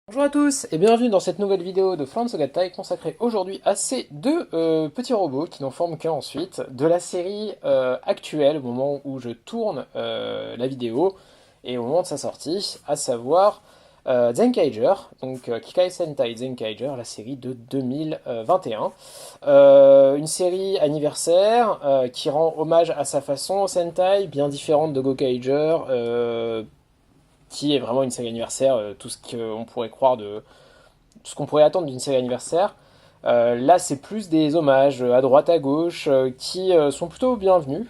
Bonjour à tous et bienvenue dans cette nouvelle vidéo de Friends Gatai consacrée aujourd'hui à ces deux petits robots qui n'en forment qu'un ensuite de la série actuelle au moment où je tourne la vidéo et au moment de sa sortie, à savoir Zenkaiger, donc Kikai Sentai Zenkaiger, la série de 2021. Une série anniversaire qui rend hommage à sa façon au Sentai, bien différente de Gokaiger, qui est vraiment une série anniversaire, tout ce qu'on pourrait croire de tout ce qu'on pourrait attendre d'une série anniversaire. Là, c'est plus des hommages à droite à gauche qui sont plutôt bienvenus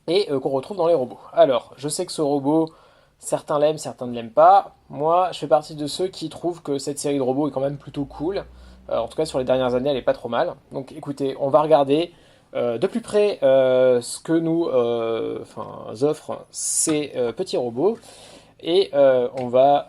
et qu'on retrouve dans les robots. Alors, je sais que ce robot, certains l'aiment, certains ne l'aiment pas. Moi, je fais partie de ceux qui trouvent que cette série de robots est quand même plutôt cool. En tout cas, sur les dernières années, elle est pas trop mal. Donc, écoutez, on va regarder de plus près ce que nous offrent ces petits robots. Et on va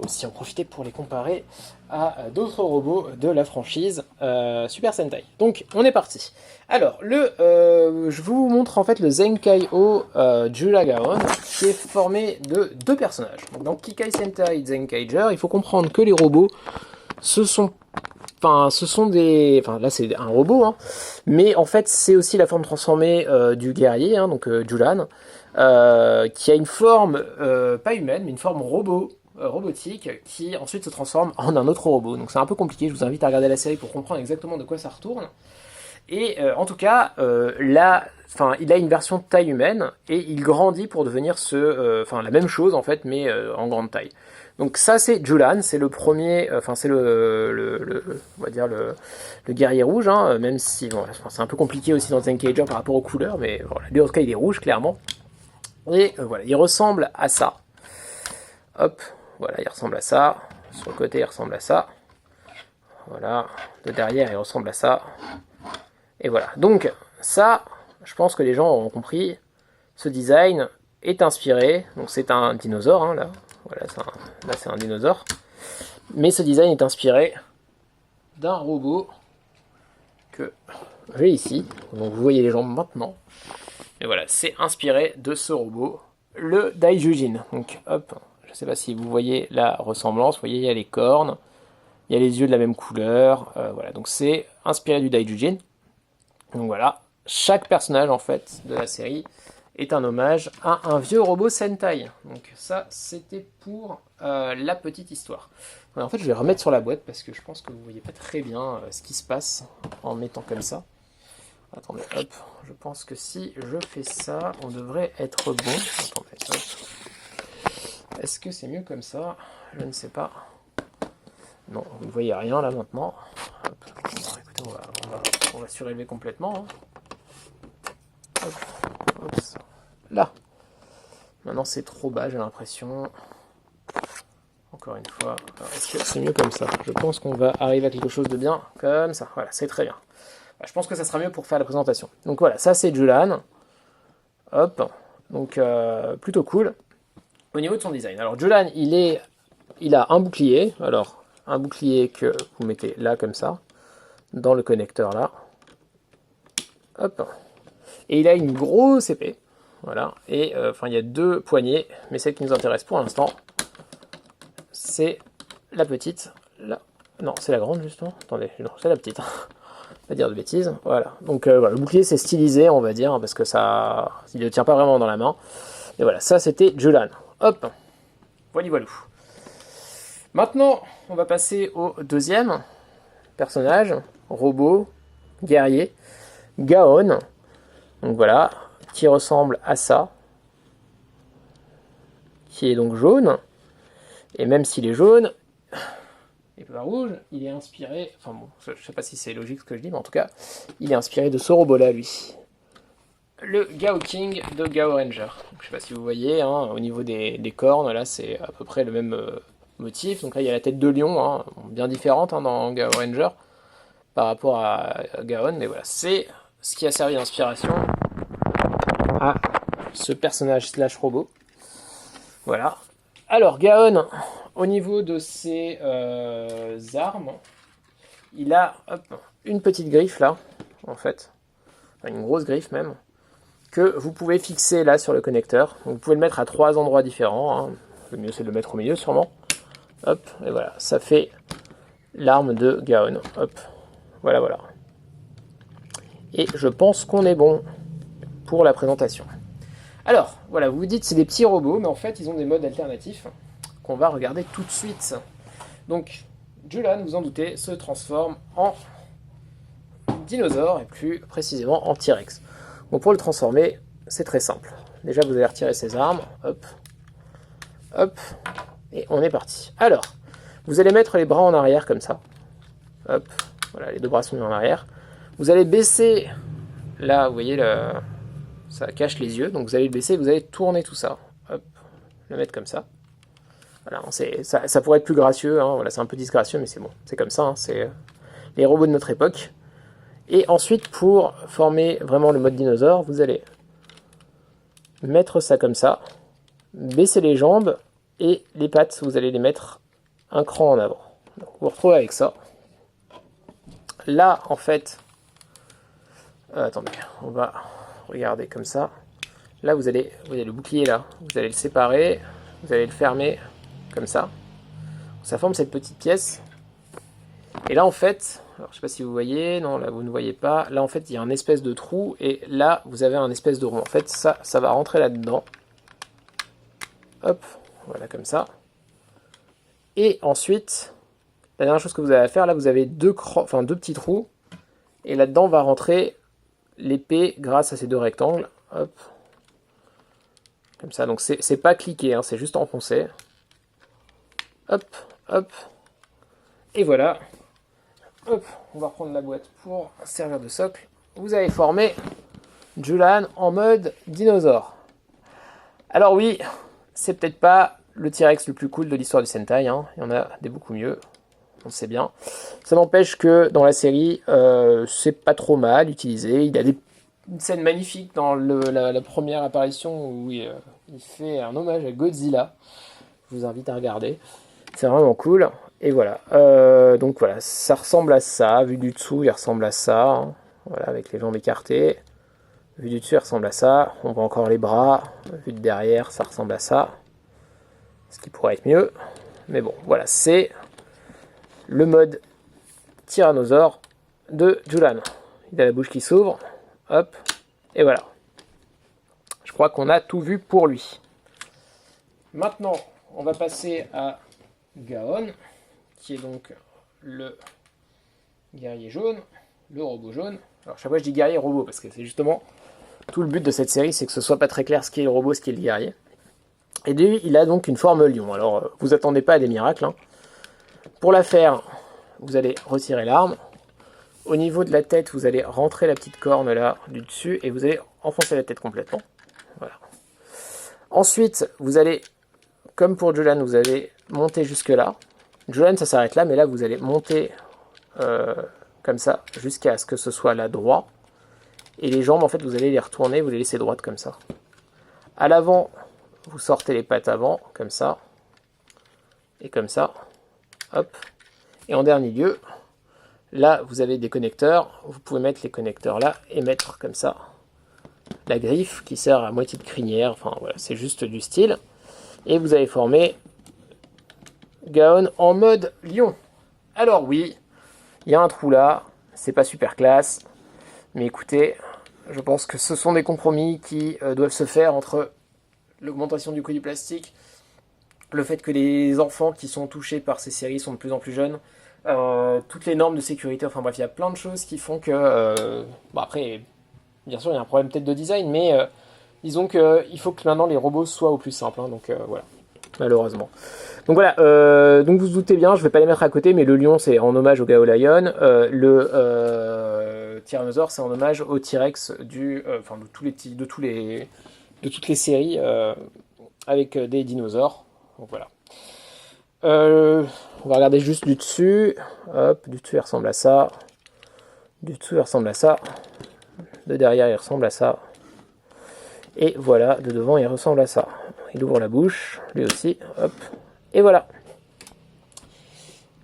aussi en profiter pour les comparer à d'autres robots de la franchise Super Sentai. Donc on est parti. Alors je vous montre en fait le Zenkai-O Juragaon qui est formé de deux personnages. Donc, dans Kikai Sentai Zenkaiger, il faut comprendre que les robots ce sont là c'est un robot, hein, mais en fait c'est aussi la forme transformée du guerrier, hein, donc Julan, qui a une forme pas humaine, mais une forme robotique, qui ensuite se transforme en un autre robot. Donc c'est un peu compliqué, je vous invite à regarder la série pour comprendre exactement de quoi ça retourne. Et en tout cas, là, il a une version de taille humaine et il grandit pour devenir la même chose en fait, mais en grande taille. Donc ça c'est Julan, c'est le premier, c'est on va dire le guerrier rouge, hein, même si bon, c'est un peu compliqué aussi dans Zenkaiger par rapport aux couleurs, mais voilà, lui en tout cas il est rouge clairement. Et voilà, il ressemble à ça. Hop, voilà, il ressemble à ça. Sur le côté, il ressemble à ça. Voilà, de derrière, il ressemble à ça. Et voilà, donc ça, je pense que les gens auront compris. Ce design est inspiré, donc c'est un dinosaure, hein, là. Voilà, là c'est un dinosaure. Mais ce design est inspiré d'un robot que j'ai ici. Donc vous voyez les jambes maintenant. Et voilà, c'est inspiré de ce robot, le Daijujin. Donc hop, je ne sais pas si vous voyez la ressemblance. Vous voyez, il y a les cornes, il y a les yeux de la même couleur. Voilà, donc c'est inspiré du Daijujin. Donc voilà, chaque personnage en fait de la série est un hommage à un vieux robot Sentai. Donc ça, c'était pour la petite histoire. Alors, en fait, je vais remettre sur la boîte parce que je pense que vous ne voyez pas très bien ce qui se passe en mettant comme ça. Attendez, hop, je pense que si je fais ça, on devrait être bon. Attendez, hop. Est-ce que c'est mieux comme ça? Je ne sais pas. Non, vous ne voyez rien là maintenant. Hop. Bon, écoutez, on va surélever complètement. Hein. Hop. Hop. Là. Maintenant c'est trop bas, j'ai l'impression. Encore une fois. Est-ce que c'est mieux comme ça? Je pense qu'on va arriver à quelque chose de bien comme ça. Voilà, c'est très bien. Je pense que ça sera mieux pour faire la présentation. Donc voilà, ça c'est Julan. Hop, donc plutôt cool. Au niveau de son design. Alors Julan, il a un bouclier. Alors, un bouclier que vous mettez là comme ça, dans le connecteur là. Hop. Et il a une grosse épée. Voilà. Et il y a deux poignées, mais celle qui nous intéresse pour l'instant, c'est la petite. Là. Non, c'est la grande justement. Attendez, non, c'est la petite. Pas dire de bêtises. Voilà. Donc voilà, le bouclier c'est stylisé, on va dire, parce que ça, il ne tient pas vraiment dans la main. Et voilà, ça c'était Julan. Hop. Voilà, voilà. Maintenant, on va passer au deuxième personnage, robot, guerrier, Gaon. Donc voilà, qui ressemble à ça, qui est donc jaune. Et même s'il est jaune, et pas rouge, il est inspiré, enfin bon, je sais pas si c'est logique ce que je dis, mais en tout cas, il est inspiré de ce robot-là, lui. Le Gao King de Gao Ranger. Donc, je sais pas si vous voyez, hein, au niveau des cornes, là, c'est à peu près le même motif. Donc là, il y a la tête de lion, hein, bien différente hein, dans Gao Ranger, par rapport à Gaon, mais voilà, c'est ce qui a servi d'inspiration à ce personnage slash robot. Voilà. Alors, Gaon, au niveau de ses armes, il a une petite griffe là, en fait, enfin, une grosse griffe même, que vous pouvez fixer là sur le connecteur. Donc, vous pouvez le mettre à 3 endroits différents. Hein. Le mieux c'est de le mettre au milieu sûrement. Hop, et voilà, ça fait l'arme de Gaon. Hop, voilà, voilà. Et je pense qu'on est bon pour la présentation. Alors, voilà, vous vous dites c'est des petits robots, mais en fait, ils ont des modes alternatifs qu'on va regarder tout de suite. Donc, Julan, vous en doutez, se transforme en dinosaure, et plus précisément en T-Rex. Bon, pour le transformer, c'est très simple. Déjà, vous allez retirer ses armes, hop, hop, et on est parti. Alors, vous allez mettre les bras en arrière comme ça. Hop, voilà, les deux bras sont mis en arrière. Vous allez baisser, là, vous voyez, ça cache les yeux, donc vous allez le baisser, vous allez tourner tout ça. Hop, le mettre comme ça. Voilà, ça pourrait être plus gracieux, hein, voilà, c'est un peu disgracieux, mais c'est bon, c'est comme ça, hein, c'est les robots de notre époque. Et ensuite, pour former vraiment le mode dinosaure, vous allez mettre ça comme ça, baisser les jambes, et les pattes, vous allez les mettre un cran en avant. Donc, vous vous retrouvez avec ça. Là, en fait, attendez, on va regarder comme ça. Là, vous avez le bouclier là, vous allez le séparer, vous allez le fermer comme ça. Ça forme cette petite pièce. Et là, en fait, alors, je sais pas si vous voyez, non, là vous ne voyez pas. Là, en fait, il y a un espèce de trou et là, vous avez un espèce de rond. En fait, ça va rentrer là-dedans. Hop, voilà comme ça. Et ensuite, la dernière chose que vous avez à faire, là, vous avez deux petits trous. Et là-dedans va rentrer l'épée grâce à ces deux rectangles. Hop. Comme ça, donc c'est pas cliqué, hein, c'est juste enfoncé. Hop, hop. Et voilà. Hop, on va reprendre la boîte pour servir de socle. Vous avez formé Julan en mode dinosaure. Alors oui, c'est peut-être pas le T-Rex le plus cool de l'histoire du Sentai, hein. Il y en a des beaucoup mieux, on le sait bien. Ça n'empêche que dans la série, c'est pas trop mal utilisé. Il y a une scène magnifique dans la première apparition où il fait un hommage à Godzilla. Je vous invite à regarder. C'est vraiment cool. Et voilà. Donc voilà, ça ressemble à ça. Vu du dessous, il ressemble à ça. Hein. Voilà, avec les jambes écartées. Vu du dessus, il ressemble à ça. On voit encore les bras. Vu de derrière, ça ressemble à ça. Ce qui pourrait être mieux. Mais bon, voilà, c'est le mode tyrannosaure de Julan. Il a la bouche qui s'ouvre. Hop. Et voilà. Je crois qu'on a tout vu pour lui. Maintenant, on va passer à Gaon, qui est donc le guerrier jaune, le robot jaune. Alors chaque fois je dis guerrier robot parce que c'est justement tout le but de cette série, c'est que ce soit pas très clair ce qui est le robot, ce qui est le guerrier. Et lui, il a donc une forme lion. Alors vous attendez pas à des miracles. Hein. Pour la faire, vous allez retirer l'arme. Au niveau de la tête, vous allez rentrer la petite corne là du dessus et vous allez enfoncer la tête complètement. Voilà. Ensuite, vous allez, comme pour Julan, vous allez monter jusque là. Julan, ça s'arrête là, mais là, vous allez monter comme ça jusqu'à ce que ce soit là droit. Et les jambes, en fait, vous allez les retourner, vous les laissez droites comme ça. À l'avant, vous sortez les pattes avant, comme ça. Et comme ça. Hop. Et en dernier lieu, là, vous avez des connecteurs. Vous pouvez mettre les connecteurs là et mettre comme ça la griffe qui sert à moitié de crinière. Enfin, voilà, c'est juste du style. Et vous avez formé Gaon en mode lion. Alors oui, il y a un trou là. C'est pas super classe. Mais écoutez, je pense que ce sont des compromis qui doivent se faire entre l'augmentation du coût du plastique, le fait que les enfants qui sont touchés par ces séries sont de plus en plus jeunes, toutes les normes de sécurité, enfin bref, il y a plein de choses qui font que... bon après, bien sûr, il y a un problème peut-être de design, mais disons qu'il faut que maintenant les robots soient au plus simple, hein, donc voilà, malheureusement. Donc voilà, donc vous vous doutez bien, je ne vais pas les mettre à côté, mais le lion c'est en hommage au Gao Lion, le tyrannosaure c'est en hommage au T-Rex enfin de toutes les séries avec des dinosaures. Donc voilà. On va regarder juste du dessus. Hop, du dessus il ressemble à ça. Du dessous il ressemble à ça. De derrière il ressemble à ça. Et voilà, de devant il ressemble à ça. Il ouvre la bouche, lui aussi. Hop. Et voilà.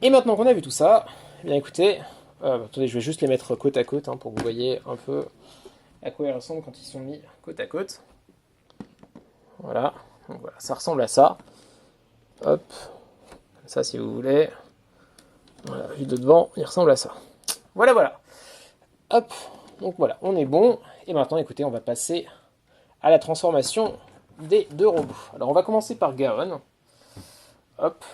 Et maintenant qu'on a vu tout ça, eh bien écoutez, attendez, je vais juste les mettre côte à côte hein, pour que vous voyez un peu à quoi ils ressemblent quand ils sont mis côte à côte. Voilà. Donc voilà, ça ressemble à ça. Hop. ça si vous voulez. Voilà, vu de devant, il ressemble à ça. Voilà, voilà. Hop, donc voilà, on est bon. Et maintenant, écoutez, on va passer à la transformation des deux robots. Alors, on va commencer par Gaon. Hop.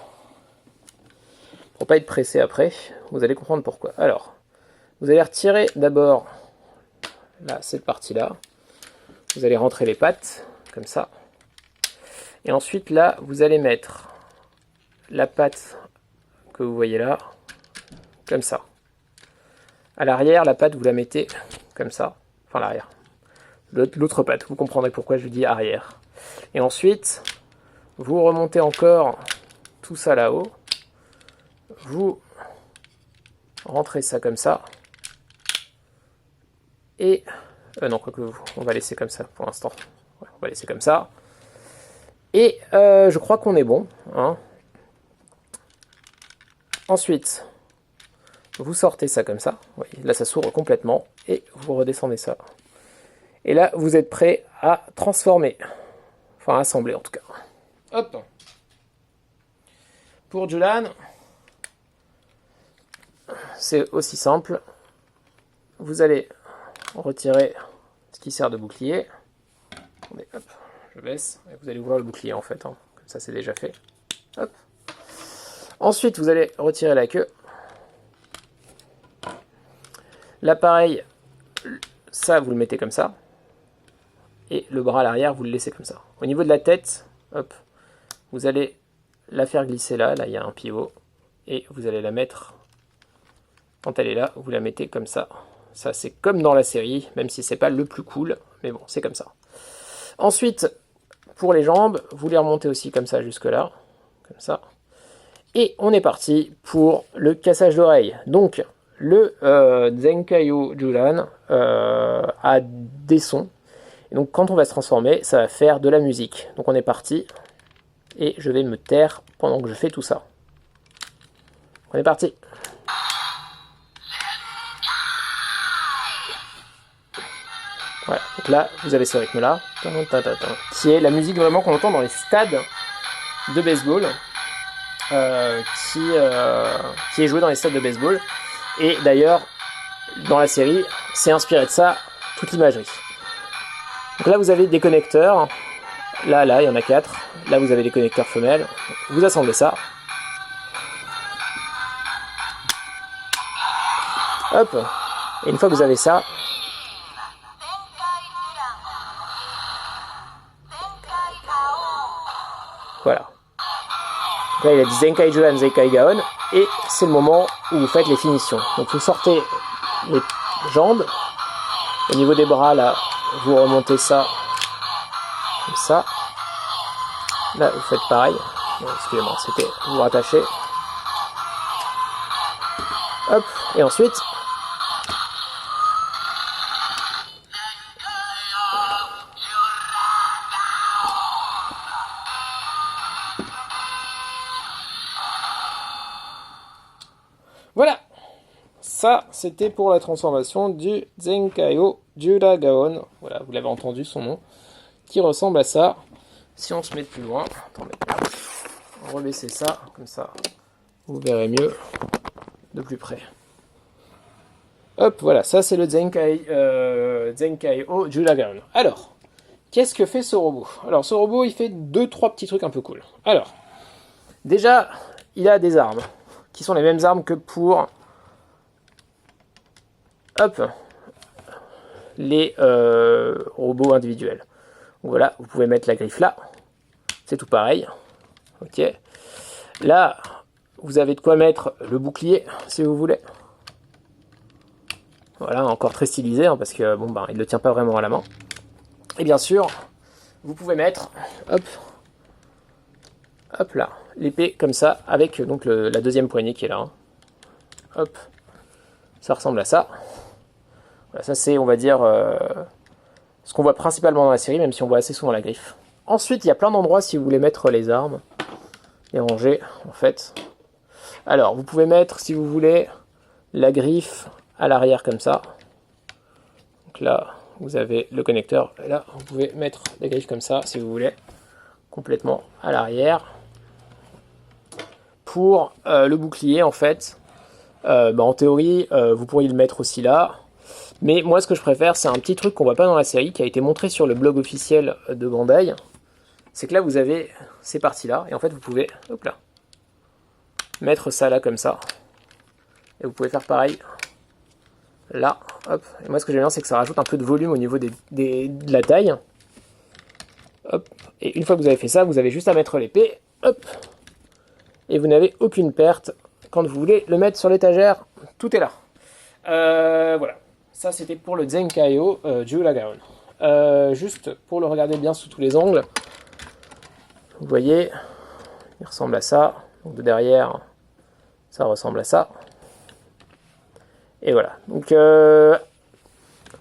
Pour pas être pressé après, vous allez comprendre pourquoi. Alors, vous allez retirer d'abord là, cette partie-là. Vous allez rentrer les pattes, comme ça. Et ensuite, là, vous allez mettre la patte que vous voyez là, comme ça. À l'arrière, la patte, vous la mettez comme ça. Enfin, l'arrière. L'autre patte, vous comprendrez pourquoi je dis arrière. Et ensuite, vous remontez encore tout ça là-haut. Vous rentrez ça comme ça. Et... non, quoi que on va laisser comme ça pour l'instant. Ouais, on va laisser comme ça. Et je crois qu'on est bon. Hein. Ensuite, vous sortez ça comme ça. Vous voyez, là, ça s'ouvre complètement. Et vous redescendez ça. Et là, vous êtes prêt à transformer. Enfin, à assembler en tout cas. Hop. Pour Julan, c'est aussi simple. Vous allez retirer ce qui sert de bouclier. Attendez, hop, je baisse. Et vous allez ouvrir le bouclier en fait. Hein. Comme ça, c'est déjà fait. Hop. Ensuite, vous allez retirer la queue. L'appareil, ça, vous le mettez comme ça. Et le bras à l'arrière, vous le laissez comme ça. Au niveau de la tête, hop, vous allez la faire glisser là. Là, il y a un pivot. Et vous allez la mettre, quand elle est là, vous la mettez comme ça. Ça, c'est comme dans la série, même si c'est pas le plus cool. Mais bon, c'est comme ça. Ensuite, pour les jambes, vous les remontez aussi comme ça jusque là. Comme ça. Et on est parti pour le cassage d'oreilles. Donc, le Zenkaio Julan a des sons. Et donc, quand on va se transformer, ça va faire de la musique. Donc, on est parti. Et je vais me taire pendant que je fais tout ça. On est parti. Voilà, donc là, vous avez ce rythme-là, qui est la musique vraiment qu'on entend dans les stades de baseball, qui est jouée dans les stades de baseball. Et d'ailleurs, dans la série, c'est inspiré de ça, toute l'imagerie. Donc là, vous avez des connecteurs. Là, il y en a 4. Là, vous avez les connecteurs femelles. Vous assemblez ça. Hop. Et une fois que vous avez ça, voilà. Donc là, il a dit Zenkai Julan, Zenkai Gaon. Et c'est le moment où vous faites les finitions. Donc vous sortez les jambes. Au niveau des bras, là, vous remontez ça. Comme ça. Là, vous faites pareil. Excusez-moi, c'était vous rattachez. Hop. Et ensuite... Voilà, ça c'était pour la transformation du Zenkaio Julan Gaon. Voilà, vous l'avez entendu son nom, qui ressemble à ça. Si on se met de plus loin, attendez, on va rebaisser ça, comme ça, vous verrez mieux de plus près. Hop, voilà, ça c'est le Zenkaio Julan Gaon. Alors, qu'est-ce que fait ce robot? Alors, ce robot, il fait 2-3 petits trucs un peu cool. Alors, déjà, il a des armes qui sont les mêmes armes que pour hop, les robots individuels. Donc voilà, vous pouvez mettre la griffe là, c'est tout pareil. Ok. Là, vous avez de quoi mettre le bouclier si vous voulez. Voilà, encore très stylisé hein, parce que bon ben il ne le tient pas vraiment à la main. Et bien sûr, vous pouvez mettre hop, hop là, l'épée comme ça, avec donc la deuxième poignée qui est là. Hein. Hop, ça ressemble à ça. Voilà, ça c'est, on va dire, ce qu'on voit principalement dans la série, même si on voit assez souvent la griffe. Ensuite, il y a plein d'endroits si vous voulez mettre les armes, les ranger, en fait. Alors, vous pouvez mettre, si vous voulez, la griffe à l'arrière comme ça. Donc là, vous avez le connecteur. Et là, vous pouvez mettre la griffe comme ça, si vous voulez, complètement à l'arrière. pour le bouclier, en fait, en théorie, vous pourriez le mettre aussi là. Mais moi, ce que je préfère, c'est un petit truc qu'on voit pas dans la série, qui a été montré sur le blog officiel de Bandai. C'est que là, vous avez ces parties-là, et en fait, vous pouvez, hop là, mettre ça là, comme ça. Et vous pouvez faire pareil, là, hop. Et moi, ce que j'aime bien, c'est que ça rajoute un peu de volume au niveau de la taille. Hop. Et une fois que vous avez fait ça, vous avez juste à mettre l'épée, hop. Et vous n'avez aucune perte. Quand vous voulez le mettre sur l'étagère, tout est là. Voilà. Ça, c'était pour le Zenkaio Jula Gaon. Juste pour le regarder bien sous tous les angles. Vous voyez, il ressemble à ça. Donc de derrière, ça ressemble à ça. Et voilà. Donc,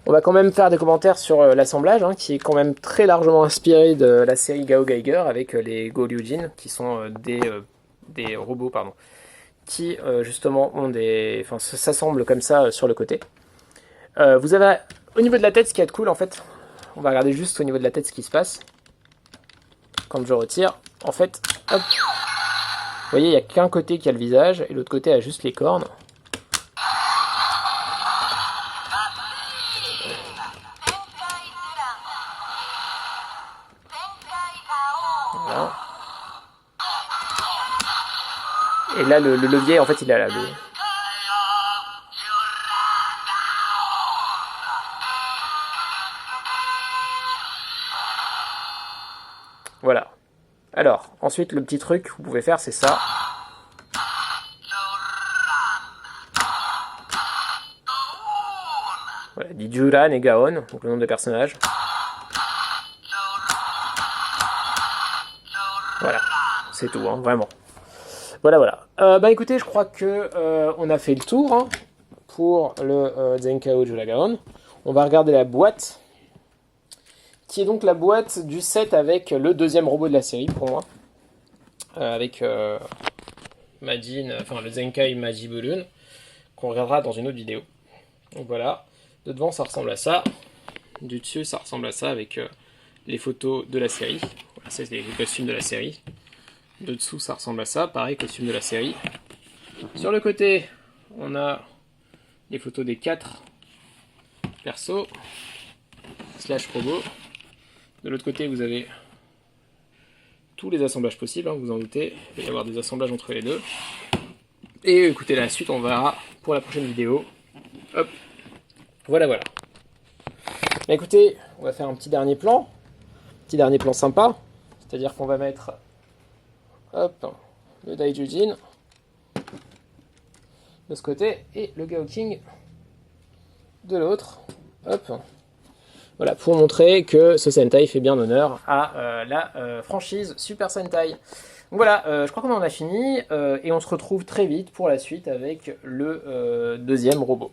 on va quand même faire des commentaires sur l'assemblage, hein, qui est quand même très largement inspiré de la série Gao Geiger avec les Goryujin, qui sont des robots, pardon, qui justement ont s'assemblent comme ça sur le côté. Vous avez au niveau de la tête, ce qui est cool, en fait, on va regarder juste au niveau de la tête ce qui se passe. Quand je retire, en fait, hop, vous voyez, il n'y a qu'un côté qui a le visage, et l'autre côté a juste les cornes. Voilà. Et là, le levier, en fait, il est là. Voilà. Alors, ensuite, le petit truc que vous pouvez faire, c'est ça. Voilà, dit Juran et Gaon, donc le nom des personnages. Voilà, c'est tout, hein, vraiment. Voilà. Écoutez, je crois que on a fait le tour, hein, pour le Zenkao Jula Gaon. On va regarder la boîte, qui est donc la boîte du set avec le deuxième robot de la série, pour moi. Avec Majin, enfin le Zenkai Majibulun, qu'on regardera dans une autre vidéo. Donc voilà, de devant ça ressemble à ça, du dessus ça ressemble à ça avec les photos de la série. Voilà, c'est les costumes de la série. De dessous ça ressemble à ça, pareil, costume de la série. Sur le côté, on a les photos des 4 persos, slash robots. De l'autre côté, vous avez tous les assemblages possibles, hein, vous en doutez. Il va y avoir des assemblages entre les deux. Et écoutez, la suite, on verra pour la prochaine vidéo. Hop, voilà. Écoutez, on va faire un petit dernier plan sympa. C'est-à-dire qu'on va mettre, hop, le Daijujin de ce côté et le Gaoking de l'autre. Hop. Voilà, pour montrer que ce Sentai fait bien honneur à la franchise Super Sentai. Donc voilà, je crois qu'on en a fini, et on se retrouve très vite pour la suite avec le deuxième robot.